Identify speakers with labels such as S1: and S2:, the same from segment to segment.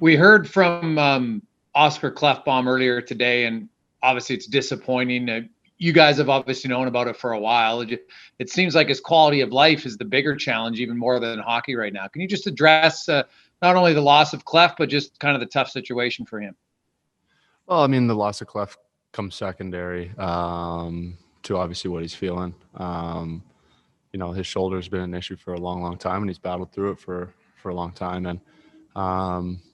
S1: We heard from Oscar Klefbom earlier today, and obviously it's disappointing. You guys have obviously known about it for a while. It seems like his quality of life is the bigger challenge, even more than hockey right now. Can you just address not only the loss of Clef, but just kind of the tough situation for him?
S2: Well, I mean, the loss of Clef comes secondary to obviously what he's feeling. His shoulder's been an issue for a long, long time, and he's battled through it for a long time. And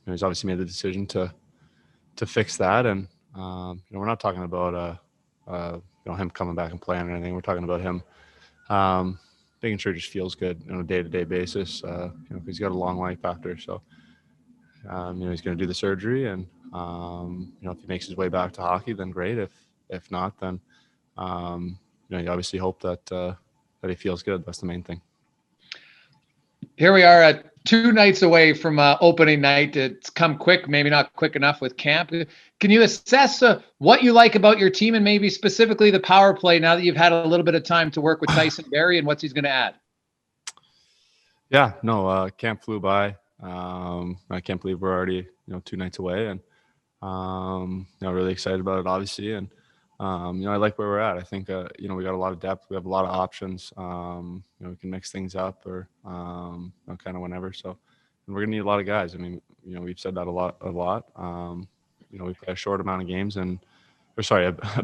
S2: he's obviously made the decision to fix that. And we're not talking about him coming back and playing or anything. We're talking about him making sure he just feels good on a day-to-day basis. He's got a long life after, so he's going to do the surgery, and if he makes his way back to hockey, then great. If not, then you obviously hope that he feels good. That's the main thing.
S1: Here we are at 2 nights away from opening night. It's come quick, maybe not quick enough with camp. Can you assess what you like about your team and maybe specifically the power play now that you've had a little bit of time to work with Tyson Barrie and what he's going to add?
S2: Yeah, no, camp flew by. I can't believe we're already 2 nights away, and really excited about it, obviously. And I like where we're at. I think we got a lot of depth. We have a lot of options. We can mix things up or kind of whenever. So, and we're gonna need a lot of guys. I mean, we've said that a lot. We play a short amount of games a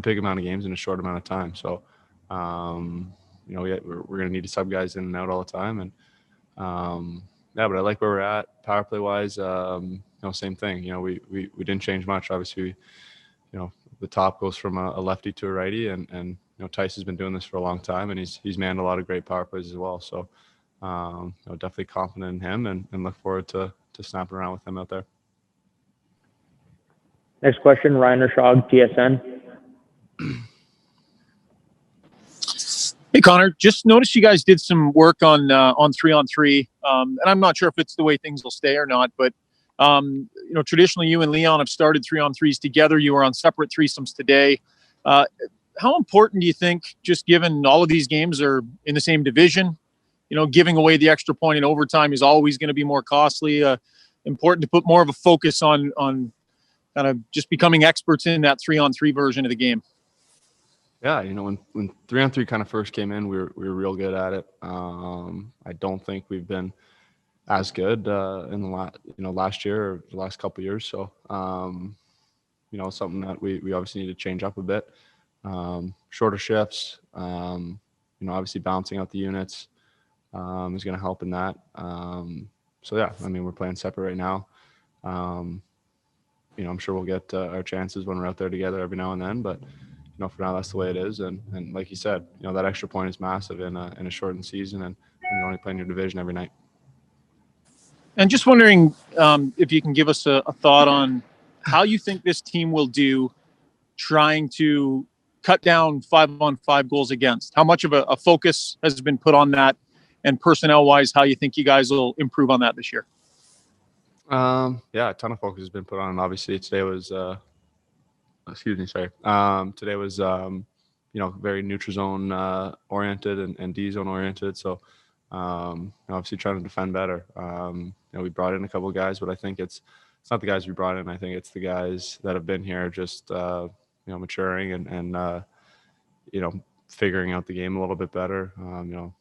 S2: big amount of games in a short amount of time. So, we're gonna need to sub guys in and out all the time. And but I like where we're at. Power play wise, same thing. We didn't change much. Obviously, the top goes from a lefty to a righty, and Tyson's been doing this for a long time, and he's manned a lot of great power plays as well. So definitely confident in him, and look forward to snapping around with him out there.
S3: Next question, Ryan McCloud, TSN.
S4: Hey Connor, just noticed you guys did some work on 3-on-3, and I'm not sure if it's the way things will stay or not, but traditionally you and Leon have started 3-on-3s together. You were on separate threesomes today. How important do you think, just given all of these games are in the same division, giving away the extra point in overtime is always going to be more costly, important to put more of a focus on kind of just becoming experts in that 3-on-3 version of the game?
S2: Yeah, when 3-on-3 kind of first came in, we were real good at it. I don't think we've been as good in the last year or the last couple of years. So, something that we obviously need to change up a bit. Shorter shifts, obviously balancing out the units is going to help in that. We're playing separate right now. I'm sure we'll get our chances when we're out there together every now and then, but for now that's the way it is. And like you said, that extra point is massive in a shortened season, and you're only playing your division every night.
S4: And just wondering if you can give us a thought on how you think this team will do trying to cut down 5-on-5 goals against. How much of a focus has been put on that, and personnel-wise, how you think you guys will improve on that this year?
S2: A ton of focus has been put on. Obviously, today was today was very neutral zone oriented and D zone oriented. So obviously trying to defend better. We brought in a couple of guys, but I think it's not the guys we brought in. I think it's the guys that have been here just maturing and figuring out the game a little bit better.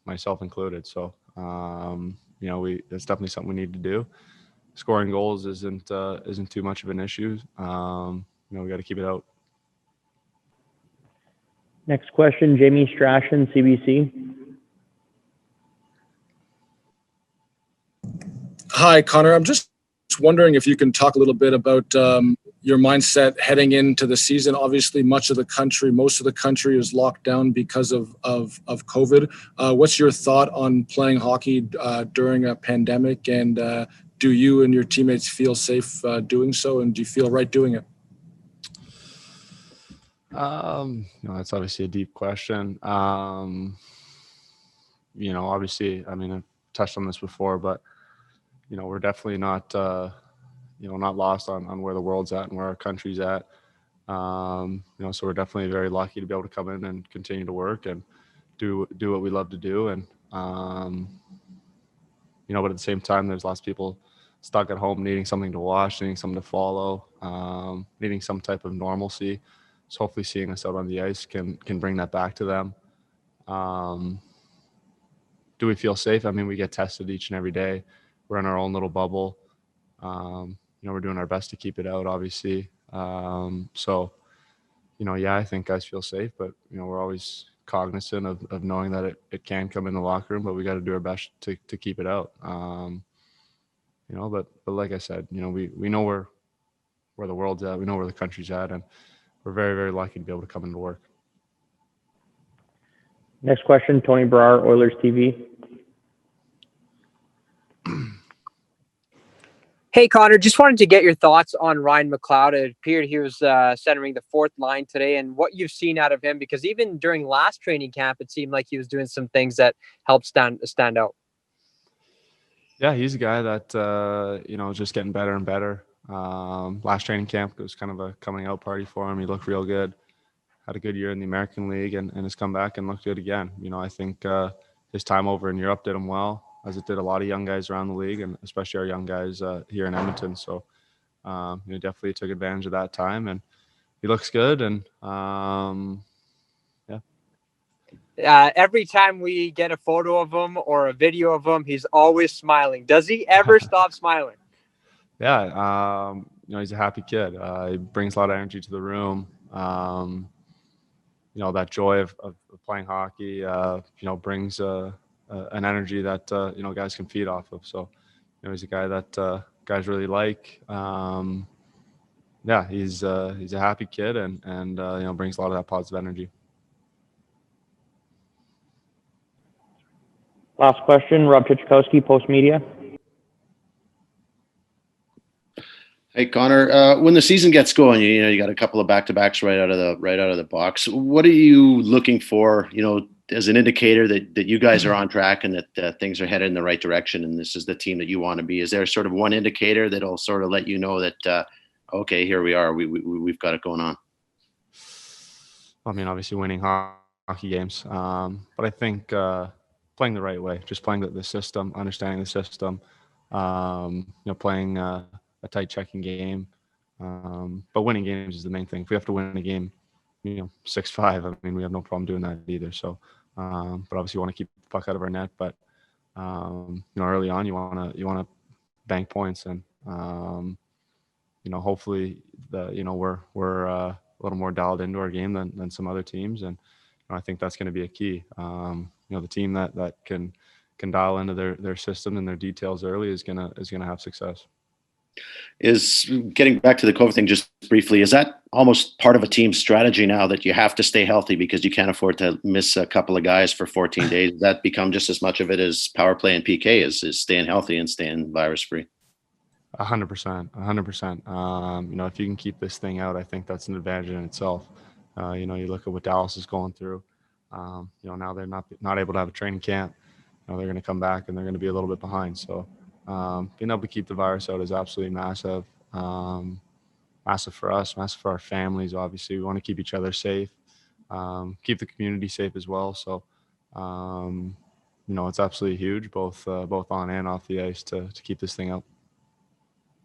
S2: Myself included. So that's definitely something we need to do. Scoring goals isn't too much of an issue. We got to keep it out.
S3: Next question, Jamie Strachan, CBC.
S5: Hi, Connor. I'm just wondering if you can talk a little bit about your mindset heading into the season. Obviously, most of the country is locked down because of COVID. What's your thought on playing hockey during a pandemic, and do you and your teammates feel safe doing so, and do you feel right doing it?
S2: That's obviously a deep question. Obviously, I've touched on this before, but we're definitely not not lost on where the world's at and where our country's at. So we're definitely very lucky to be able to come in and continue to work and do what we love to do. And but at the same time, there's lots of people stuck at home, needing something to watch, needing something to follow, needing some type of normalcy. So hopefully seeing us out on the ice can bring that back to them. Do we feel safe? I mean, we get tested each and every day. We're in our own little bubble. We're doing our best to keep it out, obviously. Yeah, I think guys feel safe, but, we're always cognizant of knowing that it can come in the locker room, but we got to do our best to keep it out. But like I said, we know where the world's at. We know where the country's at, and we're very, very lucky to be able to come into work.
S3: Next question, Tony Brar, Oilers TV.
S6: Hey, Connor, just wanted to get your thoughts on Ryan McCloud. It appeared he was centering the fourth line today, and what you've seen out of him, because even during last training camp, it seemed like he was doing some things that helped stand out.
S2: Yeah, he's a guy that, just getting better and better. Last training camp, it was kind of a coming out party for him. He looked real good. Had a good year in the American League and has come back and looked good again. I think his time over in Europe did him well, as it did a lot of young guys around the league, and especially our young guys here in Edmonton. So, definitely took advantage of that time, and he looks good. And
S6: every time we get a photo of him or a video of him, he's always smiling. Does he ever stop smiling?
S2: Yeah, he's a happy kid. He brings a lot of energy to the room. That joy of playing hockey, brings an energy that, guys can feed off of. So, he's a guy that guys really like. He's a happy kid and brings a lot of that positive energy.
S3: Last question, Rob Chichkowski, Post Media.
S7: Hey Connor, when the season gets going, you got a couple of back-to-backs right out of the box. What are you looking for, as an indicator that you guys are on track and that things are headed in the right direction and this is the team that you want to be? Is there sort of one indicator that'll sort of let you know that okay, here we are, we've got it going on?
S2: I mean, obviously winning hockey games, but I think playing the right way, just playing the system, understanding the system, playing a tight checking game. But winning games is the main thing. If we have to win a game, 6-5, I mean, we have no problem doing that either. So, but obviously you want to keep the puck out of our net, but, early on you want to bank points and, hopefully we're a little more dialed into our game than some other teams. And I think that's going to be a key. The team that can dial into their system and their details early is going to have success.
S7: Is getting back to the COVID thing just briefly, is that almost part of a team strategy now that you have to stay healthy because you can't afford to miss a couple of guys for 14 days? Does that become just as much of it as power play and PK is staying healthy and staying virus free?
S2: 100%. If you can keep this thing out, I think that's an advantage in itself. You look at what Dallas is going through. Now they're not able to have a training camp. They're going to come back and they're going to be a little bit behind. So being able to keep the virus out is absolutely massive. Massive for us, massive for our families. Obviously, we want to keep each other safe, keep the community safe as well. So, it's absolutely huge, both on and off the ice, to keep this thing out.